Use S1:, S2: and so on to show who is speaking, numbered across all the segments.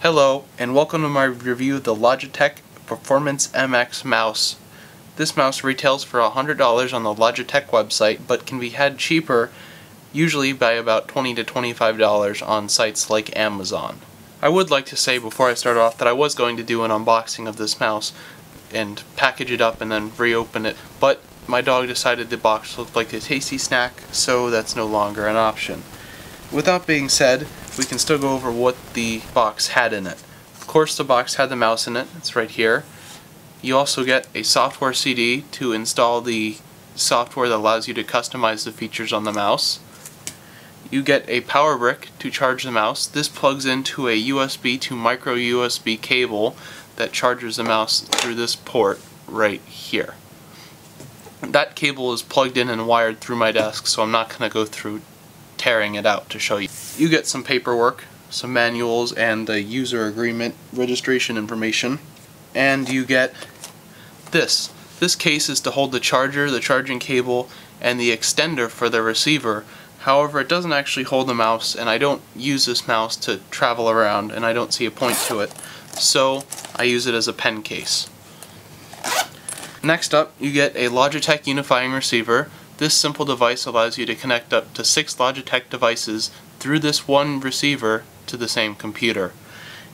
S1: Hello, and welcome to my review of the Logitech Performance MX mouse. This mouse retails for $100 on the Logitech website, but can be had cheaper, usually by about $20 to $25 on sites like Amazon. I would like to say before I start off that I was going to do an unboxing of this mouse and package it up and then reopen it, but my dog decided the box looked like a tasty snack, so that's no longer an option. With that being said, we can still go over what the box had in it. Of course, the box had the mouse in it. It's right here. You also get a software CD to install the software that allows you to customize the features on the mouse. You get a power brick to charge the mouse. This plugs into a USB to micro USB cable that charges the mouse through this port right here. That cable is plugged in and wired through my desk, so I'm not going to go through tearing it out to show you. You get some paperwork, some manuals, and the user agreement registration information. And you get this. This case is to hold the charger, the charging cable, and the extender for the receiver. However, it doesn't actually hold the mouse, and I don't use this mouse to travel around, and I don't see a point to it. So I use it as a pen case. Next up, you get a Logitech Unifying Receiver. This simple device allows you to connect up to 6 Logitech devices through this one receiver to the same computer.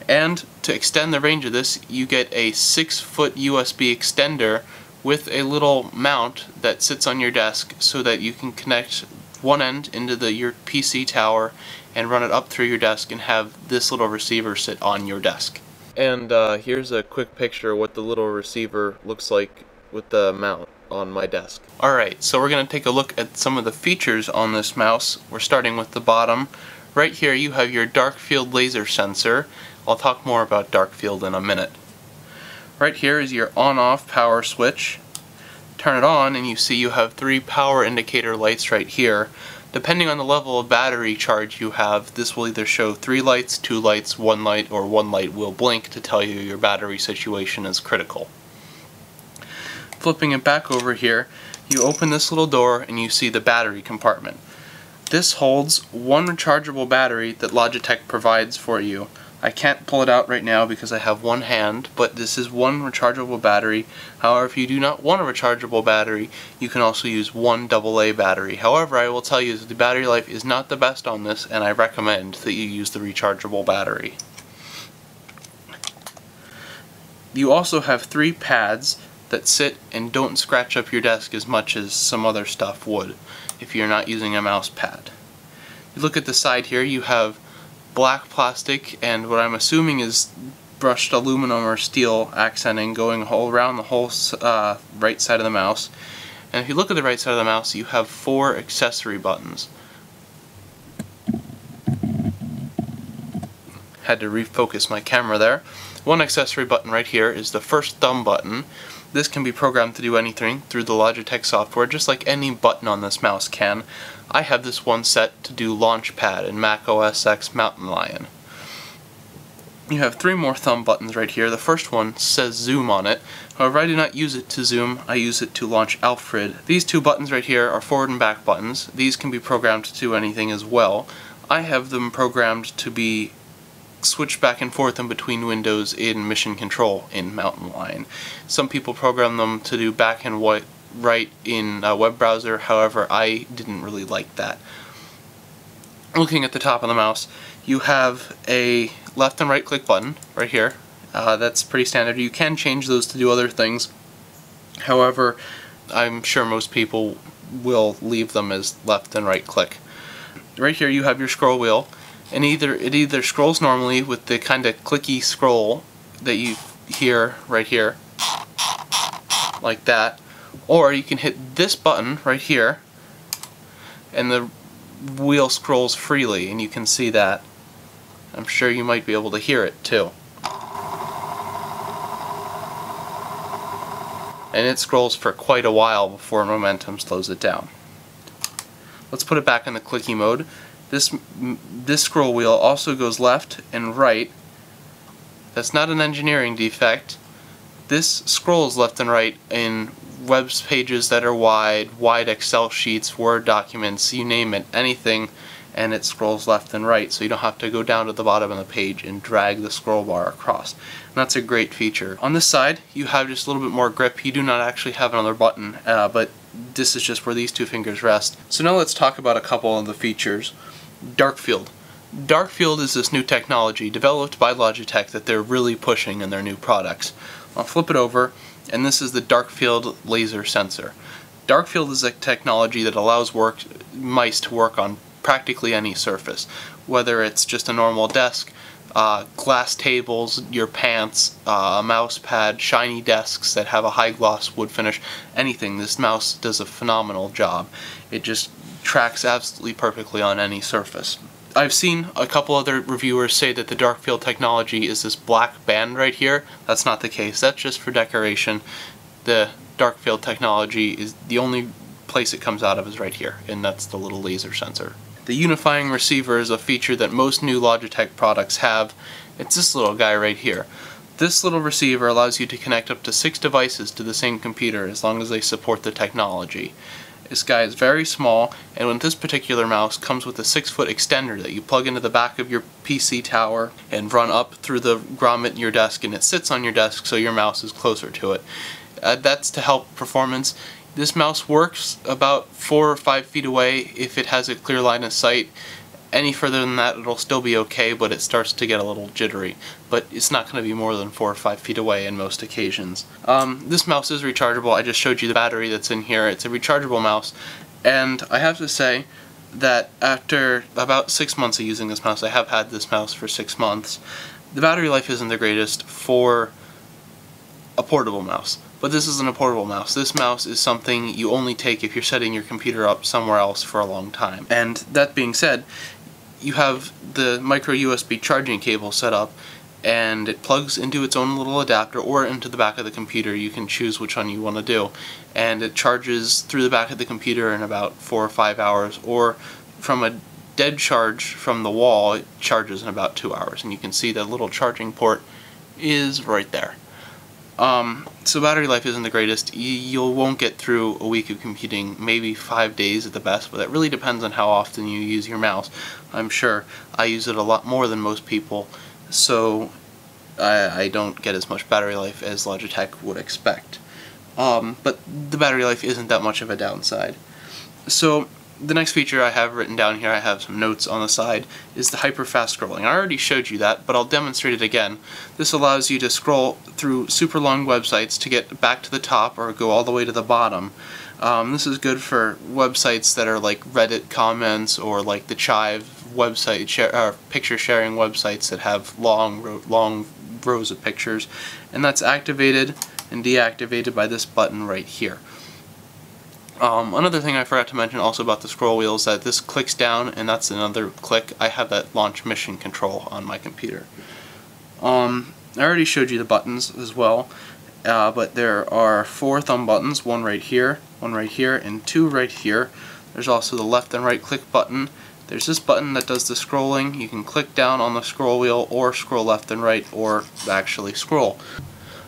S1: And to extend the range of this, you get a 6-foot USB extender with a little mount that sits on your desk so that you can connect one end into your PC tower and run it up through your desk and have this little receiver sit on your desk. And here's a quick picture of what the little receiver looks like with the mount on my desk. Alright, so we're going to take a look at some of the features on this mouse. We're starting with the bottom. Right here you have your dark field laser sensor. I'll talk more about dark field in a minute. Right here is your on-off power switch. Turn it on and you see you have 3 power indicator lights right here. Depending on the level of battery charge you have, this will either show 3 lights, 2 lights, 1 light, or 1 light will blink to tell you your battery situation is critical. Flipping it back over here, you open this little door and you see the battery compartment. This holds one rechargeable battery that Logitech provides for you. I can't pull it out right now because I have one hand, but this is one rechargeable battery. However, if you do not want a rechargeable battery, you can also use one AA battery. However, I will tell you that the battery life is not the best on this, and I recommend that you use the rechargeable battery. You also have 3 pads that sit and don't scratch up your desk as much as some other stuff would if you're not using a mouse pad. You look at the side here, you have black plastic and what I'm assuming is brushed aluminum or steel accenting going around the whole right side of the mouse. And if you look at the right side of the mouse, you have 4 accessory buttons. Had to refocus my camera there. One accessory button right here is the first thumb button. This can be programmed to do anything through the Logitech software, just like any button on this mouse can. I have this one set to do Launchpad in Mac OS X Mountain Lion. You have 3 more thumb buttons right here. The first one says Zoom on it. However, I do not use it to zoom, I use it to launch Alfred. These 2 buttons right here are forward and back buttons. These can be programmed to do anything as well. I have them programmed to be switch back and forth in between windows in Mission Control in Mountain Lion. Some people program them to do back and right in a web browser, however I didn't really like that. Looking at the top of the mouse, you have a left and right click button right here. That's pretty standard. You can change those to do other things, however I'm sure most people will leave them as left and right click. Right here you have your scroll wheel. And it either scrolls normally with the kind of clicky scroll that you hear right here, like that, or you can hit this button right here and the wheel scrolls freely, and you can see that. I'm sure you might be able to hear it too. And it scrolls for quite a while before momentum slows it down. Let's put it back in the clicky mode. This scroll wheel also goes left and right. That's not an engineering defect. This scrolls left and right in web pages that are wide Excel sheets, Word documents, you name it, anything, and it scrolls left and right, so you don't have to go down to the bottom of the page and drag the scroll bar across. And that's a great feature. On this side, you have just a little bit more grip. You do not actually have another button, but this is just where these two fingers rest. So now let's talk about a couple of the features. Dark field. Dark field is this new technology developed by Logitech that they're really pushing in their new products. I'll flip it over, and this is the dark field laser sensor. Dark field is a technology that allows mice to work on practically any surface, whether it's just a normal desk, glass tables, your pants, a mouse pad, shiny desks that have a high gloss wood finish, anything. This mouse does a phenomenal job. It just tracks absolutely perfectly on any surface. I've seen a couple other reviewers say that the dark field technology is this black band right here. That's not the case. That's just for decoration. The dark field technology is the only place it comes out of is right here, and that's the little laser sensor. The Unifying Receiver is a feature that most new Logitech products have. It's this little guy right here. This little receiver allows you to connect up to 6 devices to the same computer as long as they support the technology. This guy is very small, and with this particular mouse comes with a 6-foot extender that you plug into the back of your PC tower and run up through the grommet in your desk, and it sits on your desk so your mouse is closer to it. That's to help performance. This mouse works about 4 or 5 feet away if it has a clear line of sight. Any further than that it'll still be okay, but it starts to get a little jittery. But it's not going to be more than 4 or 5 feet away in most occasions. This mouse is rechargeable. I just showed you the battery that's in here. It's a rechargeable mouse, and I have to say that after about 6 months of using this mouse, I have had this mouse for 6 months, the battery life isn't the greatest for a portable mouse. But this isn't a portable mouse. This mouse is something you only take if you're setting your computer up somewhere else for a long time. And that being said, you have the micro USB charging cable set up, and it plugs into its own little adapter or into the back of the computer. You can choose which one you want to do. And it charges through the back of the computer in about 4 or 5 hours, or from a dead charge from the wall, it charges in about 2 hours. And you can see that little charging port is right there. So battery life isn't the greatest. You won't get through a week of computing, maybe 5 days at the best, but that really depends on how often you use your mouse. I'm sure I use it a lot more than most people, so I don't get as much battery life as Logitech would expect. But the battery life isn't that much of a downside. So the next feature I have written down here, I have some notes on the side, is the hyper fast scrolling. I already showed you that, but I'll demonstrate it again. This allows you to scroll through super long websites to get back to the top or go all the way to the bottom. This is good for websites that are like Reddit comments or like the Chive website, picture sharing websites that have long rows of pictures, and that's activated and deactivated by this button right here. Another thing I forgot to mention also about the scroll wheel is that this clicks down, and that's another click. I have that launch mission control on my computer. I already showed you the buttons as well, but there are 4 thumb buttons, one right here, and 2 right here. There's also the left and right click button. There's this button that does the scrolling. You can click down on the scroll wheel or scroll left and right, or actually scroll.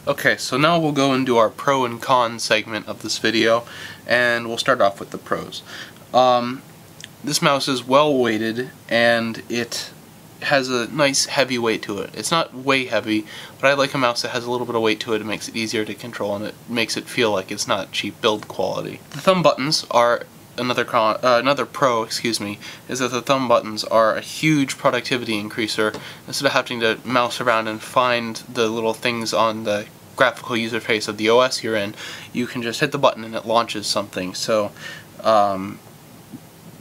S1: Okay, so now we'll go and do our pro and con segment of this video, and we'll start off with the pros. This mouse is well weighted, and it has a nice heavy weight to it. It's not way heavy, but I like a mouse that has a little bit of weight to it. It makes it easier to control, and it makes it feel like it's not cheap build quality. The thumb buttons are another pro, is that the thumb buttons are a huge productivity increaser. Instead of having to mouse around and find the little things on the graphical user face of the OS you're in, you can just hit the button and it launches something. So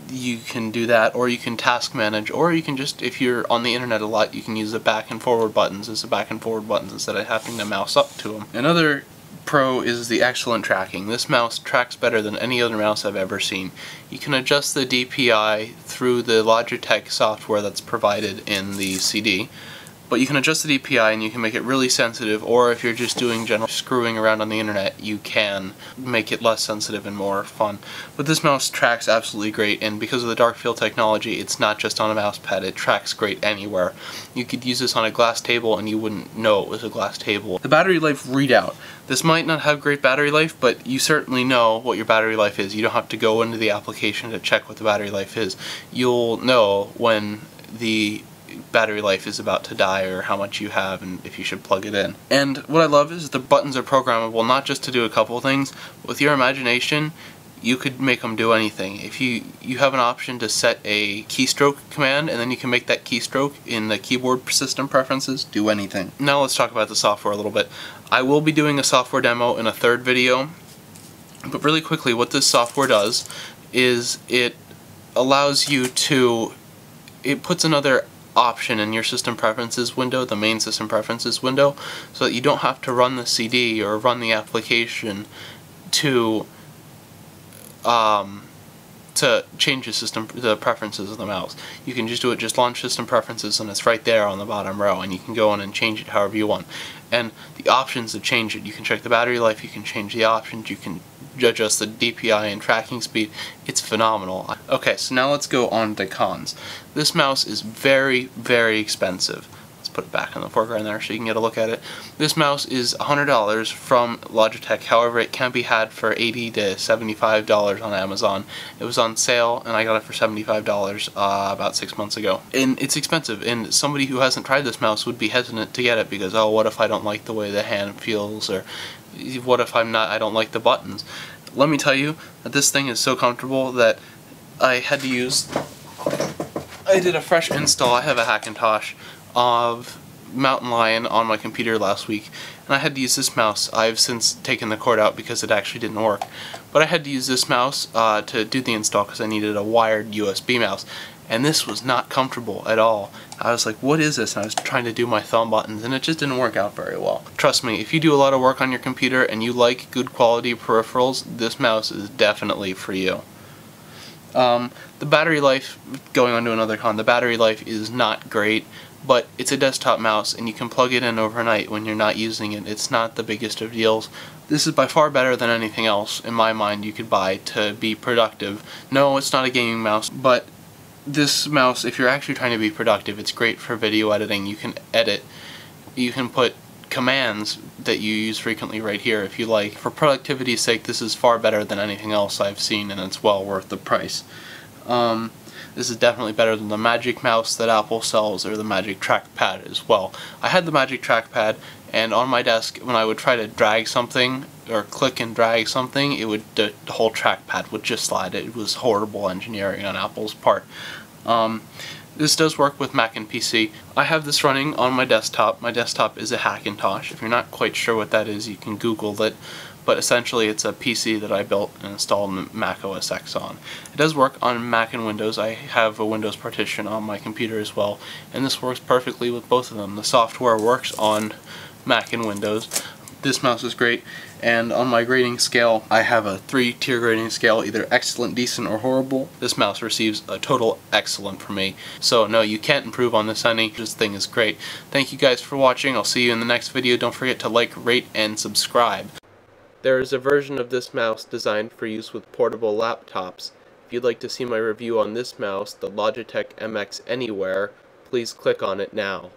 S1: you can do that, or you can task manage, or you can just, if you're on the internet a lot, you can use the back and forward buttons as the back and forward buttons instead of having to mouse up to them. Another pro is the excellent tracking. This mouse tracks better than any other mouse I've ever seen. You can adjust the DPI through the Logitech software that's provided in the CD, But you can adjust the DPI and you can make it really sensitive, or if you're just doing general screwing around on the internet, you can make it less sensitive and more fun. But this mouse tracks absolutely great, and because of the dark field technology, it's not just on a mouse pad, it tracks great anywhere. You could use this on a glass table and you wouldn't know it was a glass table. The battery life readout. This might not have great battery life, but you certainly know what your battery life is. You don't have to go into the application to check what the battery life is. You'll know when the battery life is about to die or how much you have and if you should plug it in. And what I love is the buttons are programmable, not just to do a couple things. With your imagination, you could make them do anything. If you have an option to set a keystroke command, and then you can make that keystroke in the keyboard system preferences do anything. Now let's talk about the software a little bit. I will be doing a software demo in a third video, but really quickly what this software does is it allows you to, it puts another option in your system preferences window, the main system preferences window, so that you don't have to run the CD or run the application to change the preferences of the mouse. You can just do it, just launch system preferences, and it's right there on the bottom row, and you can go in and change it however you want. And the options to change it, you can check the battery life, you can change the options, you can adjust the DPI and tracking speed. It's phenomenal. Okay, so now let's go on to cons. This mouse is very, very expensive. Let's put it back in the foreground there so you can get a look at it. This mouse is $100 from Logitech. However, it can be had for $80 to $75 on Amazon. It was on sale and I got it for $75 about 6 months ago. And it's expensive, and somebody who hasn't tried this mouse would be hesitant to get it because, oh, what if I don't like the way the hand feels, or what if I don't like the buttons. Let me tell you that this thing is so comfortable that I did a fresh install. I have a Hackintosh of Mountain Lion on my computer last week, and I had to use this mouse. I've since taken the cord out because it actually didn't work, but I had to use this mouse to do the install because I needed a wired USB mouse, and this was not comfortable at all. I was like, what is this? And I was trying to do my thumb buttons and it just didn't work out very well. Trust me, if you do a lot of work on your computer and you like good quality peripherals, this mouse is definitely for you. The battery life, going on to another con, the battery life is not great, but it's a desktop mouse and you can plug it in overnight when you're not using it. It's not the biggest of deals. This is by far better than anything else, in my mind, you could buy to be productive. No, it's not a gaming mouse, but this mouse, if you're actually trying to be productive, it's great for video editing. You can edit, you can put commands that you use frequently right here if you like. For productivity's sake, this is far better than anything else I've seen, and it's well worth the price. This is definitely better than the Magic Mouse that Apple sells, or the Magic Trackpad as well. I had the Magic Trackpad, and on my desk, when I would try to drag something, or click and drag something, the whole trackpad would just slide. It was horrible engineering on Apple's part. This does work with Mac and PC. I have this running on my desktop. My desktop is a Hackintosh. If you're not quite sure what that is, you can Google it. But essentially it's a PC that I built and installed Mac OS X on. It does work on Mac and Windows. I have a Windows partition on my computer as well, and this works perfectly with both of them. The software works on Mac and Windows. This mouse is great, and on my grading scale, I have a 3-tier grading scale, either excellent, decent, or horrible. This mouse receives a total excellent from me. So no, you can't improve on this any. This thing is great. Thank you guys for watching. I'll see you in the next video. Don't forget to like, rate, and subscribe. There is a version of this mouse designed for use with portable laptops. If you'd like to see my review on this mouse, the Logitech MX Anywhere, please click on it now.